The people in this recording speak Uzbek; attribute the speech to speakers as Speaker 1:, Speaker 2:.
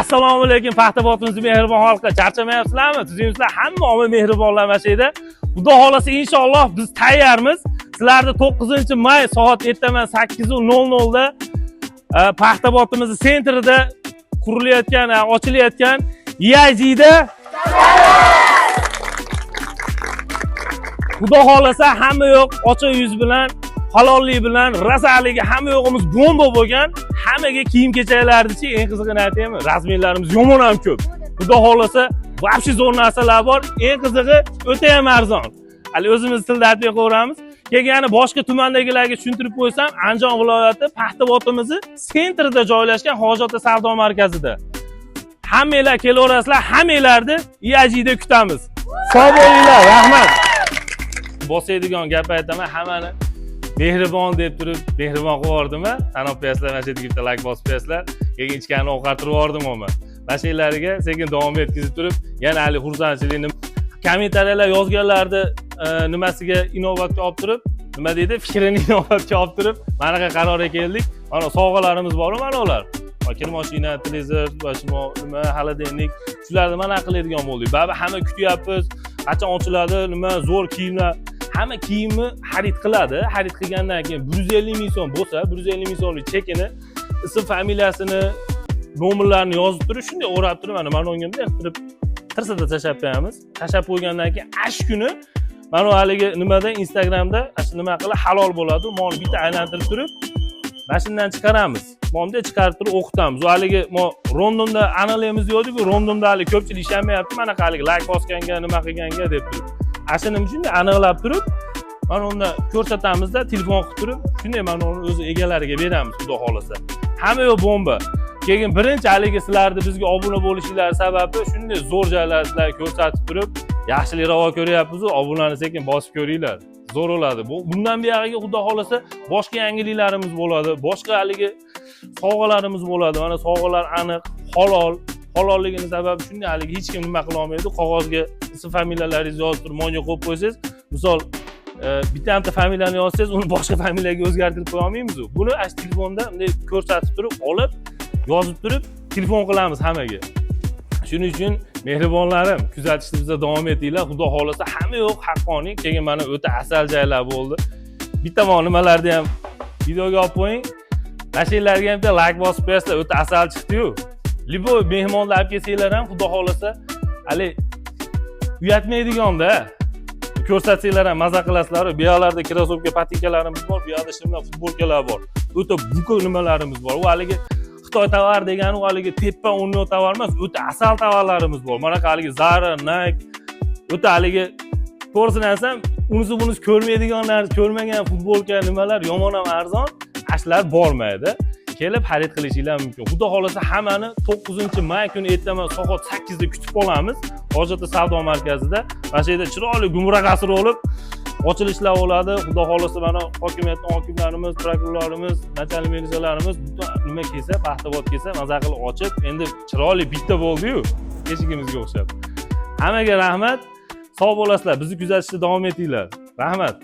Speaker 1: Assalomu alaykum Paxtabotimizning mehribon xalqi. Charchamayapsizlarmi? Sizlar hamma mehribonlar mana shu yerda. Xudo xolasa inshaalloh biz tayyormiz. Sizlarni 9-may soat ertaman 8:00 da Paxtabotimizning sentrida qurilayotgan, ochilayotgan IAJda Xudo xolasa hamma yo'q ochiq yuz bilan, halollik bilan, razaligi hamma yo'g'imiz bomba bo'lgan. Hammaga kiyim-kechaklarni-chi, eng qizig'ini aytaymi? Razmerlarimiz yomon ham ko'p. Xudo xolasa, vobshe zo'r narsalar bor. Eng qizig'i o'ta ham arzon. Hali o'zimiz tilda aytib qo'yamiz. Keyin boshqa tumandagilarga tushuntirib qo'ysam, Andijon viloyati Paxtabotimizning sentrida joylashgan Hojatda savdo markazida. Hammanglar kelaverasizlar, hammanglarni IAJda kutamiz. Sog' bo'linglar, rahmat. Bosaydigan gap aytaman, hammani mehribon deb turib, mehribon qilib yubordimmi? Tanib qo'yasizlar, mana shu yerga bitta like bosib qo'yasizlar. Keyin ichkani ovqattirib yubordim men. Mashinalariga sekin davom etkizib turib, yana hali xursandchilikni kommentariyalar yozganlarni nimasiga inovatga olib turib, nima deydi? Fikrini inovatga olib turib, mana bunaqa qarorga keldik. Mana sovg'alarimiz bor, mana ular. Kir mashina, televizor, nima, xolodilnik, shularni mana qiladigan bo'ldik. Baribir hamma kutyapmiz. Qachon ochiladi, nima zo'r kiyimlar, hamma kiyimni xarid qiladi. Xarid qilgandan keyin 150 ming so'm bo'lsa, 150 ming so'mlik chekini, ism familiyasini, nomerlarini yozib turib, shunday o'rab turib, mana unga bunday qilib tirsada tashlab qo'yamiz. Tashlab qo'ygandan keyin ash kuni mana haligi nimada Instagramda nima qilib halol bo'ladi, molni bitta aylantirib turib, mashindan chiqaramiz. Momda chiqarib turib o'qitamiz. Haligi Londonda analaymiz deydik-ku, Londonda hali ko'pchilik ishlamayapti. Mana haligi like bosganga, nima qilganga deb turib. Ashuni shunday aniqlab turib, mana unda ko'rsatamizda, telefon qilib turib, shunday mana uni o'z egalariga beramiz, xudo xolasa. Hamma yo'q bomba. Keyin birinchi haligi sizlarni bizga obuna bo'lishinglar sababi shunday zo'r joylarni ko'rsatib turib, yaxshilik ravo ko'ryapmiz-ku, obunani sekin bosib ko'ringlar. Zo'r bo'ladi. Bundan buyog'iga xudo xolasa boshqa yangiliklarimiz bo'ladi, boshqa haligi sovg'alarimiz bo'ladi. Mana sovg'alar aniq, halol. Halolligini sababi shunday, haligi hech kim nima qila olmaydi. Qog'ozga ism familiyalaringizni yozib turib, monga qo'yib qo'ysangiz, misol bitta familiyani yozsangiz, uni boshqa familiyaga o'zgartirib qo'ya olmaymiz-ku. Buni ash telefonda bunday ko'rsatib turib, olib, yozib turib, telefon qilamiz hammaga. Shuning uchun mehribonlarim, kuzatishni bizda davom etinglar. Xudo xolasa hamma yo'q haqqoniy. Keyin mana o'ta asal joylar bo'ldi. Bitta nimalarni ham videoga olib qo'ying. Mashinlarga ham bitta like bosib qo'yasizlar, o'ta asal chiqdi-yu. Libo mehmonlar olib kelsanglar ham xudo xolasa, hali uyatmaydigan-da. Ko'rsatsanglar ham maza qilasizlar. Bu yerlarda krossovka, patinkalarimiz bor, bu yerda shimlar futbolkalar bor. O'ta buko nimalarimiz bor. U haligi Xitoy tovar degani, u haligi teppa o'rniyo tovar emas, o'ta asal tovarlarimiz bor. Mana haligi Zara, Nike, o'ta haligi to'g'risini aytsam, unisi bunisi ko'rmaydiganlar, ko'rmagan futbolka nimalar yomon ham arzon, ashlar bormaydi. Kelib xarid qilishinglar mumkin. Xudo xolasa hammani 9-may kuni ertaman soat 8 da kutib qolamiz. Hojatda savdo markazida. Mana shu yerda chiroyli gumra qasr bo'lib, ochilishlar bo'ladi. Xudo xolasa mana hokimiyatning hokimlarimiz, prokurorlarimiz, nachalnik militsiyalarimiz nima kelsa, Paxtabod kelsa, maza qilib ochib, endi chiroyli bitta bo'ldi-yu, eshigimizga o'xshab. Hammaga rahmat. Sog' bo'lasizlar. Bizni kuzatishda davom etinglar. Rahmat.